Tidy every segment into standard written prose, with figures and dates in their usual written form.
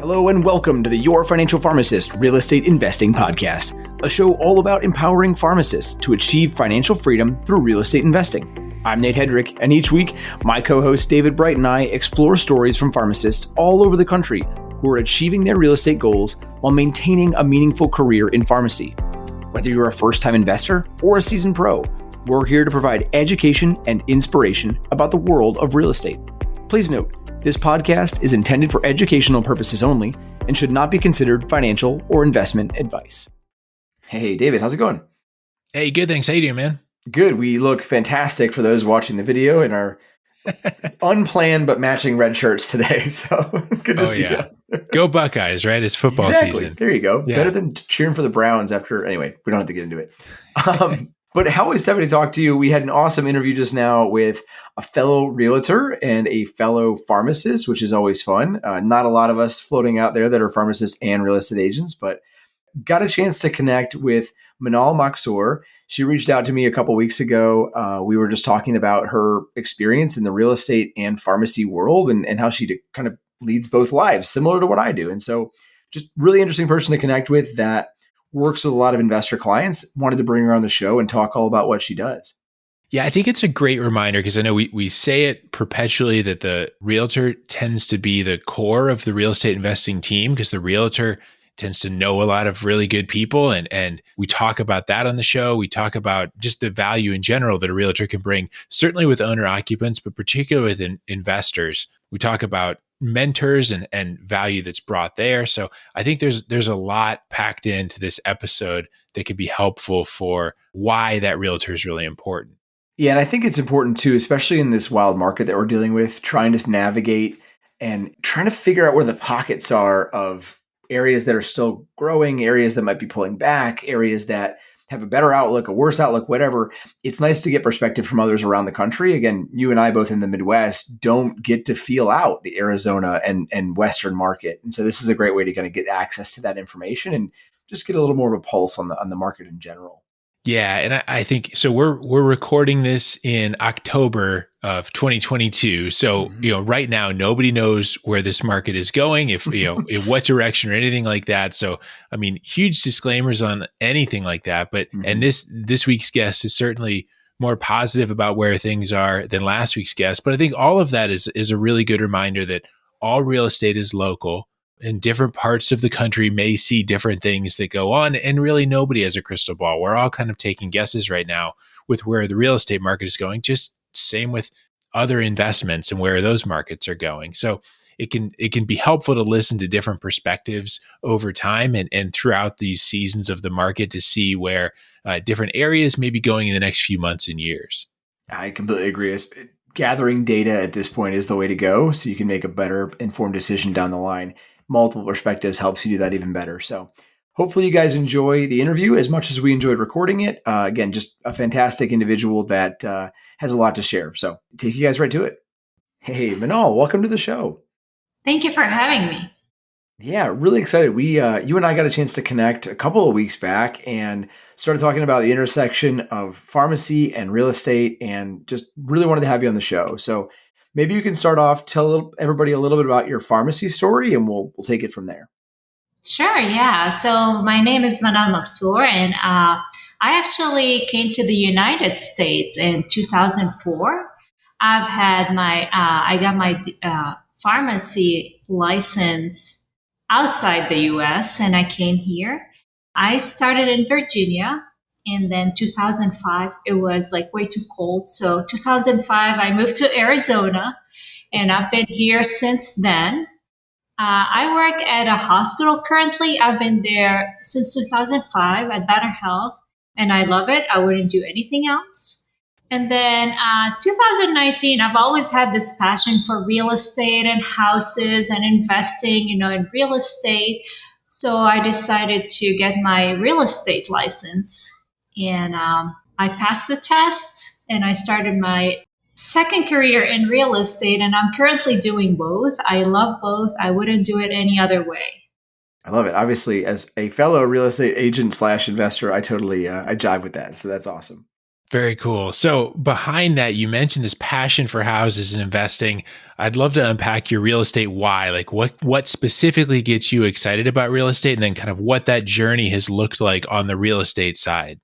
Hello and welcome to the Your Financial Pharmacist Real Estate Investing Podcast, a show all about empowering pharmacists to achieve financial freedom through real estate investing. I'm Nate Hedrick, and each week, my co-host David Bright and I explore stories from pharmacists all over the country who are achieving their real estate goals while maintaining a meaningful career in pharmacy. Whether you're a first-time investor or a seasoned pro, we're here to provide education and inspiration about the world of real estate. Please note, this podcast is intended for educational purposes only and should not be considered financial or investment advice. Hey, David, how's it going? Hey, good. Thanks. How you doing, man? Good. We look fantastic for those watching the video in our unplanned but matching red shirts today. So good to see you. Go Buckeyes, right? It's football season. There you go. Yeah. Better than cheering for the Browns after. Anyway, we don't have to get into it. But always happy to talk to you. We had an awesome interview just now with a fellow realtor and a fellow pharmacist, which is always fun. Not a lot of us floating out there that are pharmacists and real estate agents, but got a chance to connect with Manale Maksour. She reached out to me a couple weeks ago. We were just talking about her experience in the real estate and pharmacy world and how she kind of leads both lives, similar to what I do. And so just really interesting person to connect with that works with a lot of investor clients. Wanted to bring her on the show and talk all about what she does. Yeah, I think it's a great reminder because I know we say it perpetually that the realtor tends to be the core of the real estate investing team because the realtor tends to know a lot of really good people. And we talk about that on the show. We talk about just the value in general that a realtor can bring, certainly with owner occupants, but particularly with investors. We talk about mentors and value that's brought there. So I think there's a lot packed into this episode that could be helpful for why that realtor is really important. Yeah, and I think it's important too, especially in this wild market that we're dealing with, trying to navigate and trying to figure out where the pockets are of areas that are still growing, areas that might be pulling back, areas that have a better outlook, a worse outlook, whatever. It's nice to get perspective from others around the country. Again, you and I both in the Midwest don't get to feel out the Arizona and Western market. And so this is a great way to kind of get access to that information and just get a little more of a pulse on the market in general. Yeah. And I think, so we're recording this in October of 2022. So, right now, nobody knows where this market is going, if, in what direction or anything like that. So, I mean, huge disclaimers on anything like that. But, and this week's guest is certainly more positive about where things are than last week's guest. But I think all of that is a really good reminder that all real estate is local. And different parts of the country may see different things that go on, and really nobody has a crystal ball. We're all kind of taking guesses right now with where the real estate market is going, just same with other investments and where those markets are going. So it can be helpful to listen to different perspectives over time and throughout these seasons of the market to see where different areas may be going in the next few months and years. I completely agree. Gathering data at this point is the way to go so you can make a better informed decision down the line. Multiple perspectives helps you do that even better. So hopefully you guys enjoy the interview as much as we enjoyed recording it. Again, just a fantastic individual that has a lot to share. So take you guys right to it. Hey, Manale, welcome to the show. Thank you for having me. Yeah, really excited. We, you and I got a chance to connect a couple of weeks back and started talking about the intersection of pharmacy and real estate and just really wanted to have you on the show. So maybe you can start off, tell everybody a little bit about your pharmacy story, and we'll take it from there. Sure, yeah. So my name is Manale Maksour, and I actually came to the United States in 2004. I've had I got my pharmacy license outside the U.S., and I came here. I started in Virginia. And then 2005, it was like way too cold. So 2005, I moved to Arizona, and I've been here since then. I work at a hospital currently. I've been there since 2005 at Better Health, and I love it. I wouldn't do anything else. And then 2019, I've always had this passion for real estate and houses and investing, in real estate. So I decided to get my real estate license. And I passed the test and I started my second career in real estate. And I'm currently doing both. I love both. I wouldn't do it any other way. I love it. Obviously, as a fellow real estate agent / investor, I totally I jive with that. So that's awesome. Very cool. So behind that, you mentioned this passion for houses and investing. I'd love to unpack your real estate why. Like what specifically gets you excited about real estate, and then kind of what that journey has looked like on the real estate side.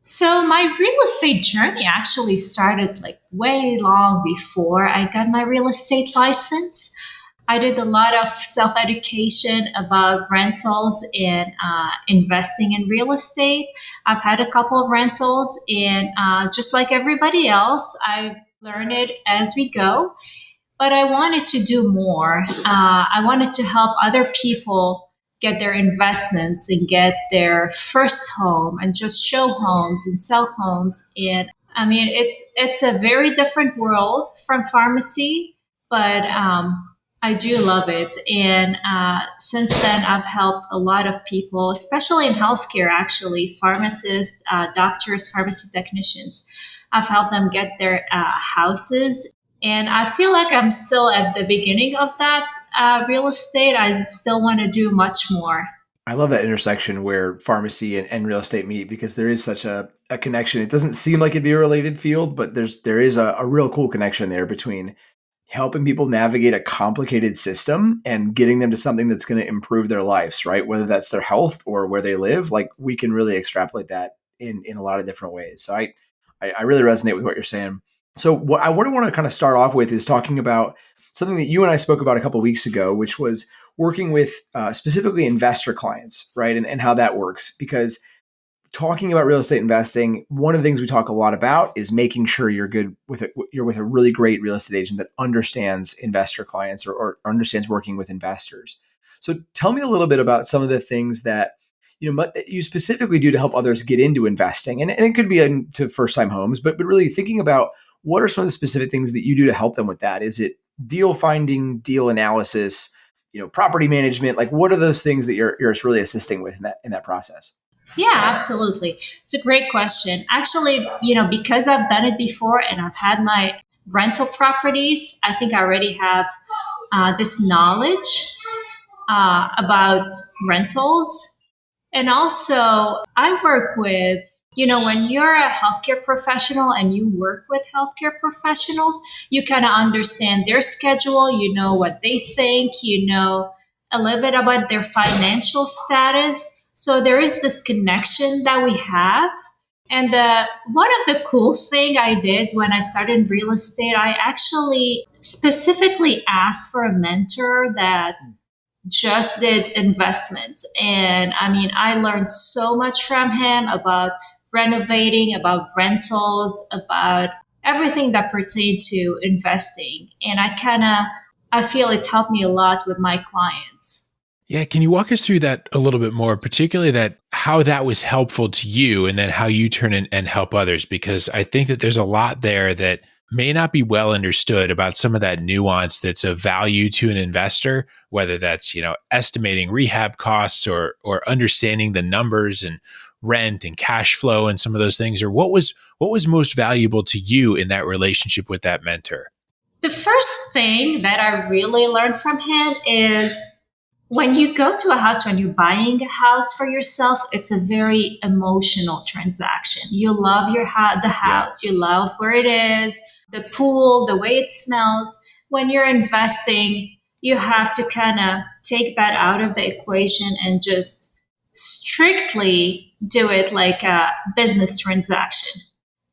So my real estate journey actually started like way long before I got my real estate license. I did a lot of self education about rentals and investing in real estate. I've had a couple of rentals, and just like everybody else, I've learned it as we go. But I wanted to do more. I wanted to help other people get their investments and get their first home and just show homes and sell homes. And I mean, it's a very different world from pharmacy, but I do love it. And since then, I've helped a lot of people, especially in healthcare, actually, pharmacists, doctors, pharmacy technicians. I've helped them get their houses. And I feel like I'm still at the beginning of that real estate. I still want to do much more. I love that intersection where pharmacy and real estate meet because there is such a connection. It doesn't seem like it'd be a related field, but there is a real cool connection there between helping people navigate a complicated system and getting them to something that's going to improve their lives, right? Whether that's their health or where they live, like we can really extrapolate that in a lot of different ways. So I really resonate with what you're saying. So what I want to kind of start off with is talking about something that you and I spoke about a couple of weeks ago, which was working with specifically investor clients, right? And how that works. Because talking about real estate investing, one of the things we talk a lot about is making sure you're good with it. You're with a really great real estate agent that understands investor clients or understands working with investors. So tell me a little bit about some of the things that that you specifically do to help others get into investing, and it could be into first time homes, but really thinking about what are some of the specific things that you do to help them with that. Is it deal finding, deal analysis, property management? Like, what are those things that you're really assisting with in that process? Yeah, absolutely. It's a great question. Actually, because I've done it before and I've had my rental properties, I think I already have this knowledge about rentals. And also, I work with, when you're a healthcare professional and you work with healthcare professionals, you kind of understand their schedule, you know what they think, you know a little bit about their financial status. So there is this connection that we have. And one of the cool thing I did when I started real estate, I actually specifically asked for a mentor that just did investments. And I mean, I learned so much from him about renovating, about rentals, about everything that pertained to investing. And I feel it helped me a lot with my clients. Yeah, can you walk us through that a little bit more, particularly that how that was helpful to you and then how you turn in and help others? Because I think that there's a lot there that may not be well understood about some of that nuance that's of value to an investor, whether that's, estimating rehab costs or understanding the numbers and rent and cash flow and some of those things, or what was most valuable to you in that relationship with that mentor? The first thing that I really learned from him is when you go to a house, when you're buying a house for yourself, it's a very emotional transaction. You love the house, you love where it is, the pool, the way it smells. When you're investing, you have to kind of take that out of the equation and just strictly do it like a business transaction.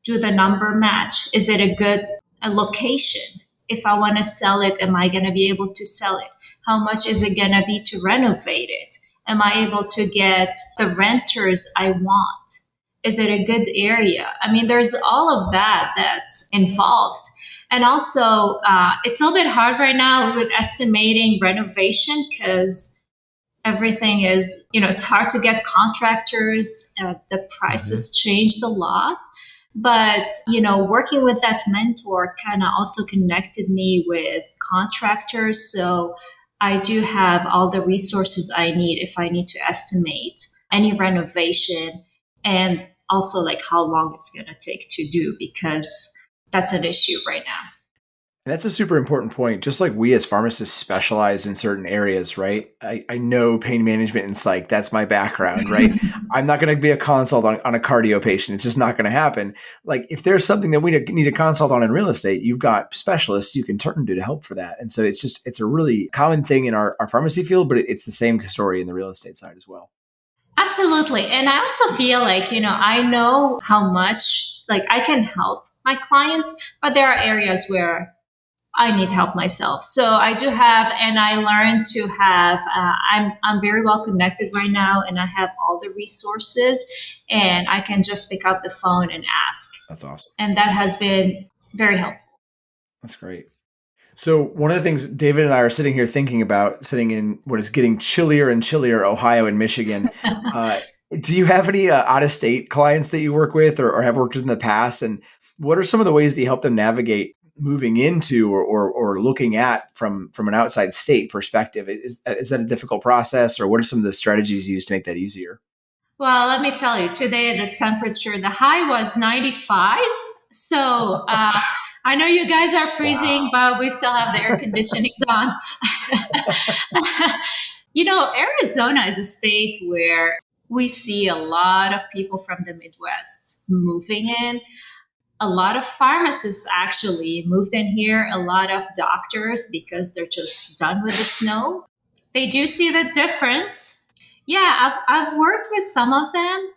Do the number match? Is it a good location? If I want to sell it, am I going to be able to sell it? How much is it going to be to renovate it? Am I able to get the renters I want? Is it a good area? I mean, there's all of that that's involved. And also, it's a little bit hard right now with estimating renovation because everything is, it's hard to get contractors. The prices changed a lot. But, working with that mentor kind of also connected me with contractors. So I do have all the resources I need if I need to estimate any renovation and also like how long it's going to take to do because that's an issue right now. And that's a super important point. Just like we as pharmacists specialize in certain areas, right? I know pain management and psych. That's my background, right? I'm not going to be a consult on a cardio patient. It's just not going to happen. Like if there's something that we need a consult on in real estate, you've got specialists you can turn to help for that. And so it's a really common thing in our pharmacy field, but it's the same story in the real estate side as well. Absolutely. And I also feel like, I know how much like I can help my clients, but there are areas where I need help myself. So I do have, and I learned to have, I'm very well connected right now and I have all the resources and I can just pick up the phone and ask. That's awesome. And that has been very helpful. That's great. So one of the things David and I are sitting here thinking about, sitting in what is getting chillier and chillier, Ohio and Michigan. Do you have any out-of-state clients that you work with or have worked with in the past? And what are some of the ways that you help them navigate moving into or looking at from an outside state perspective? Is that a difficult process, or what are some of the strategies you use to make that easier? Well, let me tell you, today the high was 95. So I know you guys are freezing, Wow. but we still have the air conditioning on. Arizona is a state where we see a lot of people from the Midwest moving in. A lot of pharmacists actually moved in here, a lot of doctors because they're just done with the snow. They do see the difference. Yeah, I've worked with some of them.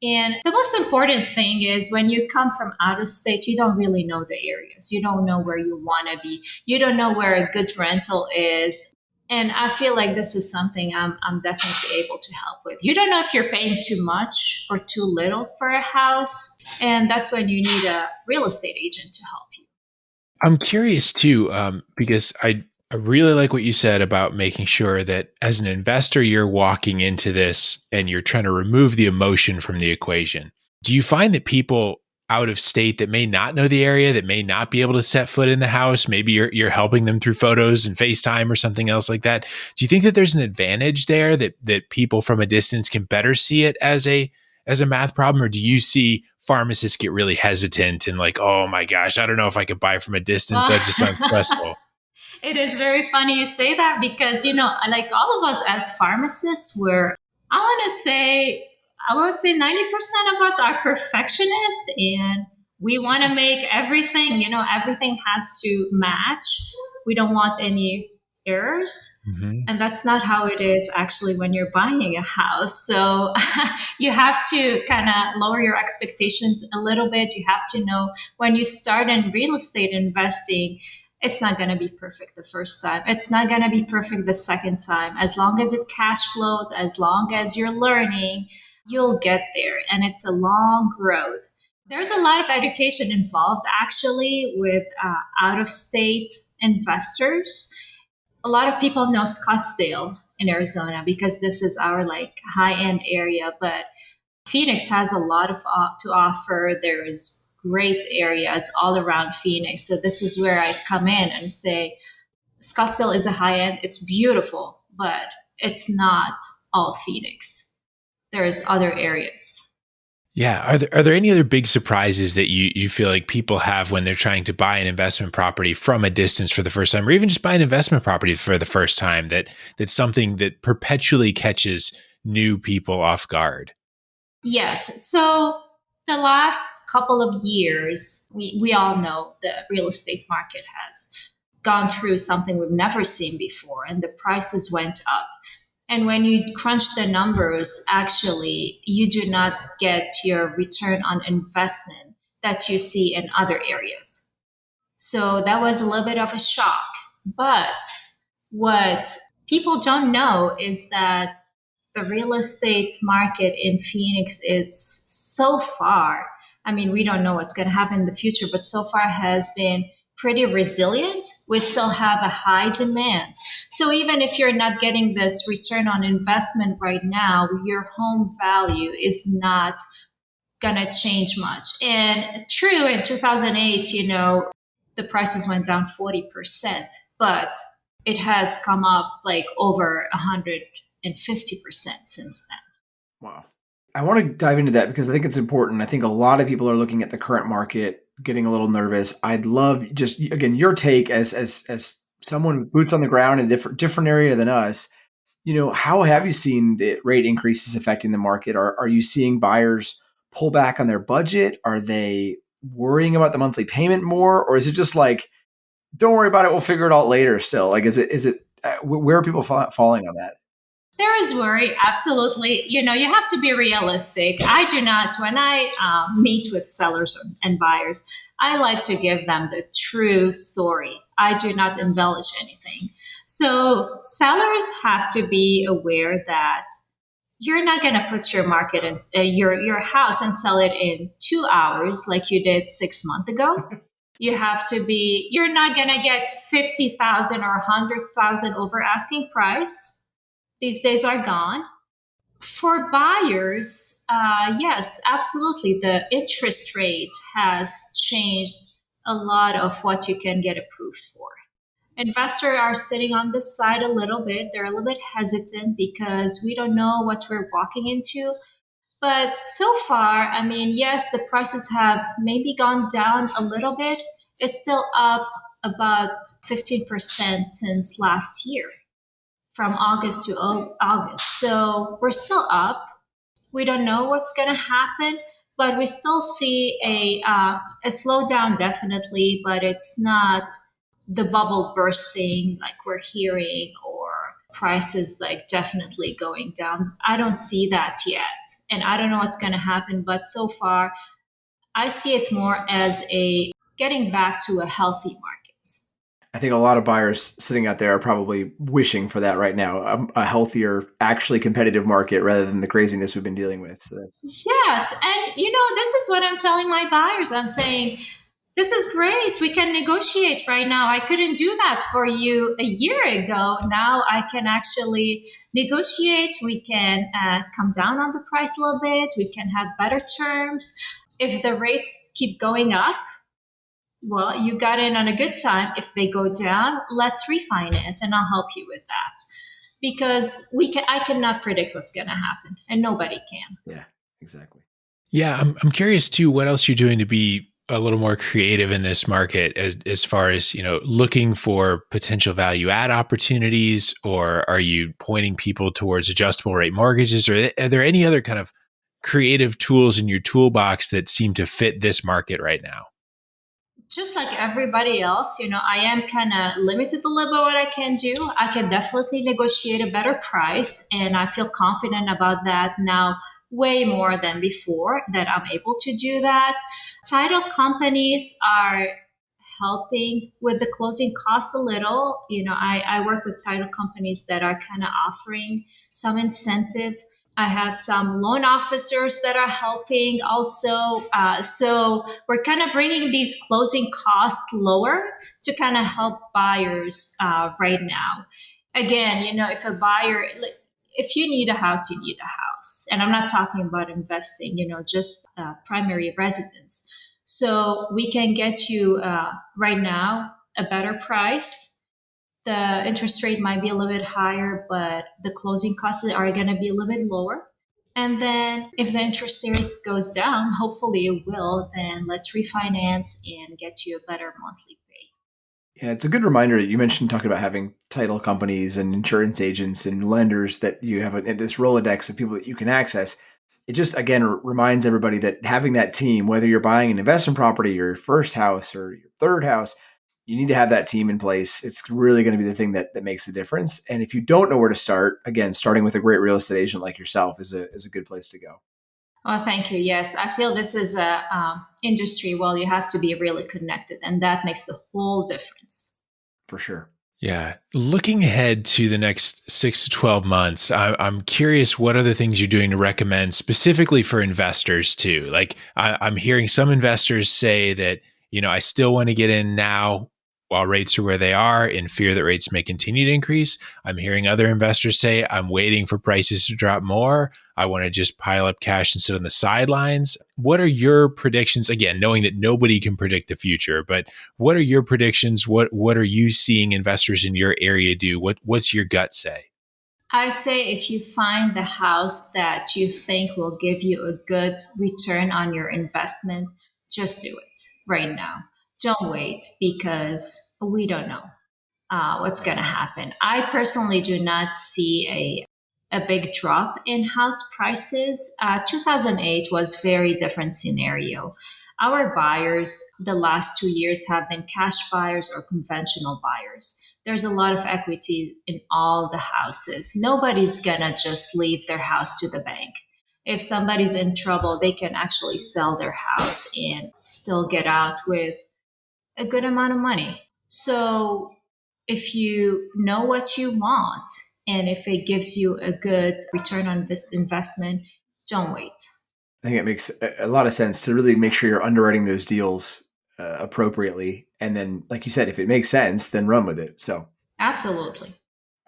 And the most important thing is when you come from out of state, you don't really know the areas. You don't know where you want to be. You don't know where a good rental is. And I feel like this is something I'm definitely able to help with. You don't know if you're paying too much or too little for a house. And that's when you need a real estate agent to help you. I'm curious too, because I really like what you said about making sure that as an investor, you're walking into this and you're trying to remove the emotion from the equation. Do you find that people out of state that may not know the area, that may not be able to set foot in the house, maybe you're helping them through photos and FaceTime or something else like that? Do you think that there's an advantage there that people from a distance can better see it as a math problem, or do you see pharmacists get really hesitant and like, oh my gosh, I don't know if I could buy from a distance. That just sounds Well, stressful. it is very funny you say that because, like all of us as pharmacists, I want to say, I would say 90% of us are perfectionists and we want to make everything, everything has to match. We don't want any errors. Hmm. And that's not how it is actually when you're buying a house. So you have to kind of lower your expectations a little bit. You have to know when you start in real estate investing, it's not going to be perfect the first time. It's not going to be perfect the second time. As long as it cash flows, as long as you're learning, you'll get there. And it's a long road. There's a lot of education involved actually with out of state investors. A lot of people know Scottsdale in Arizona because this is our like high end area, but Phoenix has a lot of to offer. There's great areas all around Phoenix. So this is where I come in and say Scottsdale is a high end. It's beautiful, but it's not all Phoenix. There's other areas. Yeah. Are there any other big surprises that you feel like people have when they're trying to buy an investment property from a distance for the first time, or even just buy an investment property for the first time, that's something that perpetually catches new people off guard? Yes. So the last couple of years, we all know the real estate market has gone through something we've never seen before, and the prices went up. And when you crunch the numbers, actually, you do not get your return on investment that you see in other areas. So that was a little bit of a shock. But what people don't know is that the real estate market in Phoenix is so far. I mean, we don't know what's going to happen in the future, but so far has been pretty resilient. We still have a high demand. So even if you're not getting this return on investment right now, your home value is not going to change much. And true, in 2008, the prices went down 40%, but it has come up like over 150% since then. Wow. I want to dive into that because I think it's important. I think a lot of people are looking at the current market, getting a little nervous. I'd love just again your take as someone with boots on the ground in a different area than us. How have you seen the rate increases affecting the market? Are you seeing buyers pull back on their budget? Are they worrying about the monthly payment more, or is it just like, don't worry about it, we'll figure it out later? Still, like, is it where are people falling on that? There is worry, absolutely. You have to be realistic. I do not, when I meet with sellers and buyers, I like to give them the true story. I do not embellish anything. So sellers have to be aware that you're not going to put your market in your house and sell it in 2 hours like you did 6 months ago. You're not going to get 50,000 or 100,000 over asking price. These days are gone. For buyers, yes, absolutely. The interest rate has changed a lot of what you can get approved for. Investors are sitting on the side a little bit. They're a little bit hesitant because we don't know what we're walking into. But so far, I mean, yes, the prices have maybe gone down a little bit. It's still up about 15% since last year, from August to August. So we're still up. We don't know what's going to happen, but we still see a slowdown definitely, but it's not the bubble bursting like we're hearing, or prices like definitely going down. I don't see that yet. And I don't know what's going to happen, but so far I see it more as a getting back to a healthy market. I think a lot of buyers sitting out there are probably wishing for that right now, a healthier, actually competitive market rather than the craziness we've been dealing with. So. Yes. And this is what I'm telling my buyers. I'm saying, this is great. We can negotiate right now. I couldn't do that for you a year ago. Now I can actually negotiate. We can come down on the price a little bit. We can have better terms. If the rates keep going up, well, you got in on a good time. If they go down, let's refinance and I'll help you with that. Because I cannot predict what's going to happen, and nobody can. Yeah, exactly. Yeah, I'm curious too, what else you're doing to be a little more creative in this market as far as, looking for potential value add opportunities, or are you pointing people towards adjustable rate mortgages, or are there any other kind of creative tools in your toolbox that seem to fit this market right now? Just like everybody else, I am kind of limited a little bit what I can do. I can definitely negotiate a better price, and I feel confident about that now, way more than before, that I'm able to do that. Title companies are helping with the closing costs a little. I work with title companies that are kind of offering some incentive. I have some loan officers that are helping also. So we're kind of bringing these closing costs lower to kind of help buyers right now. Again, if a buyer, if you need a house, you need a house. And I'm not talking about investing, just primary residence. So we can get you right now a better price. The interest rate might be a little bit higher, but the closing costs are going to be a little bit lower. And then if the interest rate goes down, hopefully it will, then let's refinance and get you a better monthly pay. Yeah, it's a good reminder that you mentioned talking about having title companies and insurance agents and lenders that you have this Rolodex of people that you can access. It just, again, reminds everybody that having that team, whether you're buying an investment property, your first house or your third house, you need to have that team in place. It's really going to be the thing that makes the difference. And if you don't know where to start, again, starting with a great real estate agent like yourself is a good place to go. Well, thank you. Yes, I feel this is a industry. Well, you have to be really connected, and that makes the whole difference. For sure. Yeah. Looking ahead to the next 6 to 12 months, I'm curious what other things you're doing to recommend specifically for investors too. Like I'm hearing some investors say that, I still want to get in now while rates are where they are, in fear that rates may continue to increase. I'm hearing other investors say, I'm waiting for prices to drop more. I want to just pile up cash and sit on the sidelines. What are your predictions? Again, knowing that nobody can predict the future, but what are your predictions? What are you seeing investors in your area do? What's your gut say? I say if you find the house that you think will give you a good return on your investment, just do it right now. Don't wait because we don't know what's going to happen. I personally do not see a big drop in house prices. 2008 was very different scenario. Our buyers the last 2 years have been cash buyers or conventional buyers. There's a lot of equity in all the houses. Nobody's gonna just leave their house to the bank. If somebody's in trouble, they can actually sell their house and still get out with a good amount of money. So if you know what you want and if it gives you a good return on this investment, don't wait. I think it makes a lot of sense to really make sure you're underwriting those deals appropriately. And then, like you said, if it makes sense, then run with it. So Absolutely.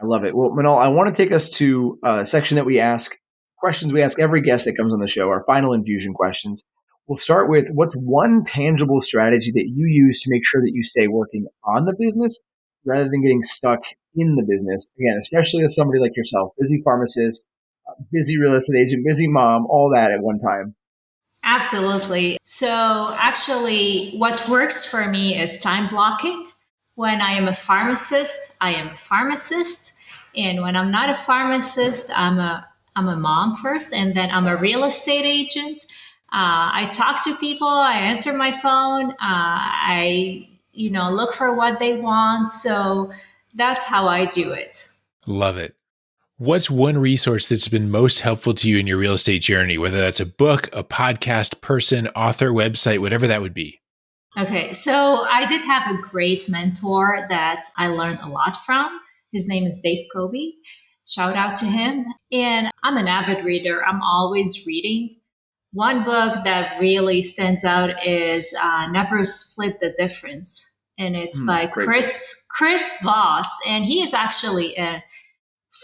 I love it. Well, Manal, I want to take us to a section that we ask questions we ask every guest that comes on the show, our final infusion questions. We'll start with what's one tangible strategy that you use to make sure that you stay working on the business rather than getting stuck in the business? Again, especially as somebody like yourself, busy pharmacist, busy real estate agent, busy mom, all that at one time. Absolutely. So, actually, what works for me is time blocking. When I am a pharmacist, I am a pharmacist. And when I'm not a pharmacist, I'm a mom first, and then I'm a real estate agent. I talk to people, I answer my phone, I look for what they want. So that's how I do it. Love it. What's one resource that's been most helpful to you in your real estate journey, whether that's a book, a podcast, person, author, website, whatever that would be? Okay, so I did have a great mentor that I learned a lot from. His name is Dave Covey. Shout out to him. And I'm an avid reader. I'm always reading. One book that really stands out is Never Split the Difference. And it's by Great book. Chris Voss. And he is actually a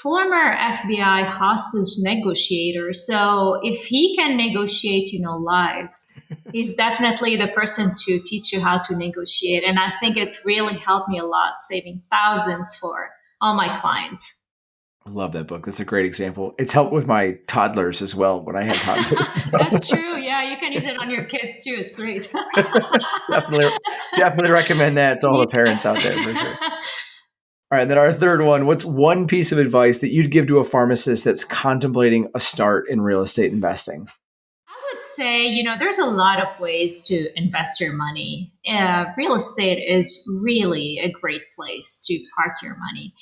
former FBI hostage negotiator. So if he can negotiate, lives, he's definitely the person to teach you how to negotiate. And I think it really helped me a lot, saving thousands for all my clients. I love that book. That's a great example. It's helped with my toddlers as well when I had toddlers. That's true. Yeah, you can use it on your kids too. It's great. Definitely recommend that to all the parents out there for sure. All right, then our third one, what's one piece of advice that you'd give to a pharmacist that's contemplating a start in real estate investing? I would say, there's a lot of ways to invest your money. Real estate is really a great place to park your money.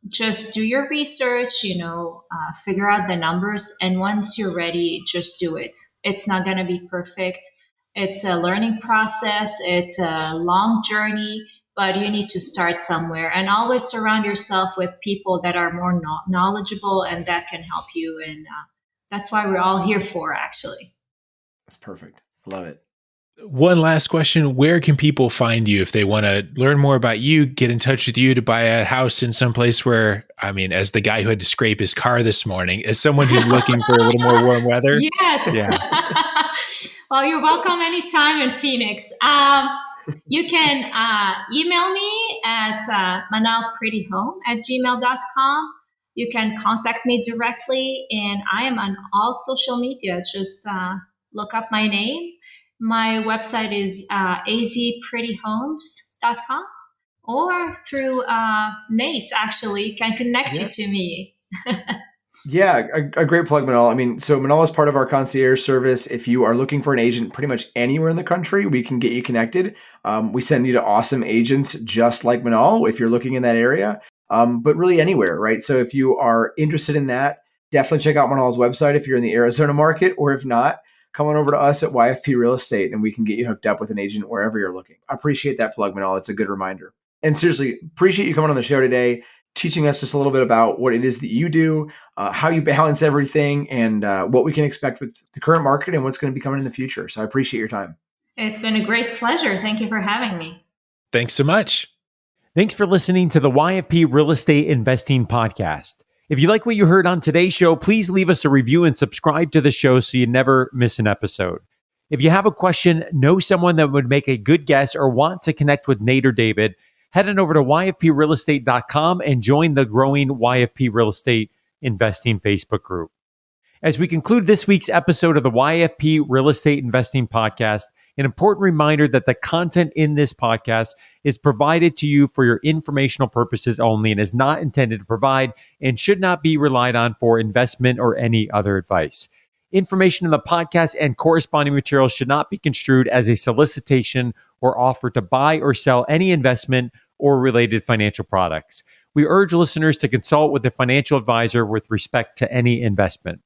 Just do your research, figure out the numbers. And once you're ready, just do it. It's not going to be perfect. It's a learning process. It's a long journey, but you need to start somewhere and always surround yourself with people that are more knowledgeable and that can help you. And that's why we're all here for, actually. That's perfect. Love it. One last question. Where can people find you if they want to learn more about you, get in touch with you to buy a house in some place where, as the guy who had to scrape his car this morning, as someone who's looking for a little more warm weather? Yes. Yeah. Well, you're welcome anytime in Phoenix. You can email me at manalprettyhome@gmail.com. You can contact me directly, and I am on all social media. Just look up my name. My website is azprettyhomes.com, or through Nate, actually, can connect you to me. Yeah, a great plug, Manal. So Manal is part of our concierge service. If you are looking for an agent pretty much anywhere in the country, we can get you connected. We send you to awesome agents just like Manal if you're looking in that area, but really anywhere, right? So if you are interested in that, definitely check out Manal's website if you're in the Arizona market, or if not, come on over to us at YFP Real Estate and we can get you hooked up with an agent wherever you're looking. I appreciate that plug, Manal. It's a good reminder. And seriously, appreciate you coming on the show today, teaching us just a little bit about what it is that you do, how you balance everything, and what we can expect with the current market and what's going to be coming in the future. So I appreciate your time. It's been a great pleasure. Thank you for having me. Thanks so much. Thanks for listening to the YFP Real Estate Investing Podcast. If you like what you heard on today's show, please leave us a review and subscribe to the show so you never miss an episode. If you have a question, know someone that would make a good guest, or want to connect with Nate or David, head on over to yfprealestate.com and join the growing YFP Real Estate Investing Facebook group. As we conclude this week's episode of the YFP Real Estate Investing Podcast, an important reminder that the content in this podcast is provided to you for your informational purposes only and is not intended to provide and should not be relied on for investment or any other advice. Information in the podcast and corresponding materials should not be construed as a solicitation or offer to buy or sell any investment or related financial products. We urge listeners to consult with a financial advisor with respect to any investment.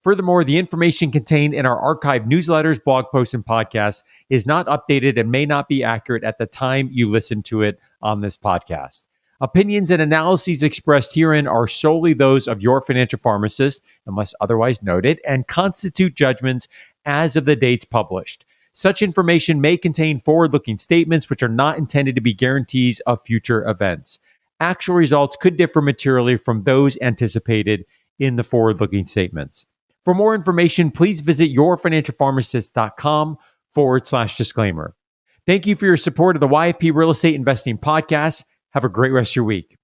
Furthermore, the information contained in our archived newsletters, blog posts, and podcasts is not updated and may not be accurate at the time you listen to it on this podcast. Opinions and analyses expressed herein are solely those of your financial pharmacist, unless otherwise noted, and constitute judgments as of the dates published. Such information may contain forward-looking statements which are not intended to be guarantees of future events. Actual results could differ materially from those anticipated in the forward-looking statements. For more information, please visit yourfinancialpharmacist.com/disclaimer. Thank you for your support of the YFP Real Estate Investing Podcast. Have a great rest of your week.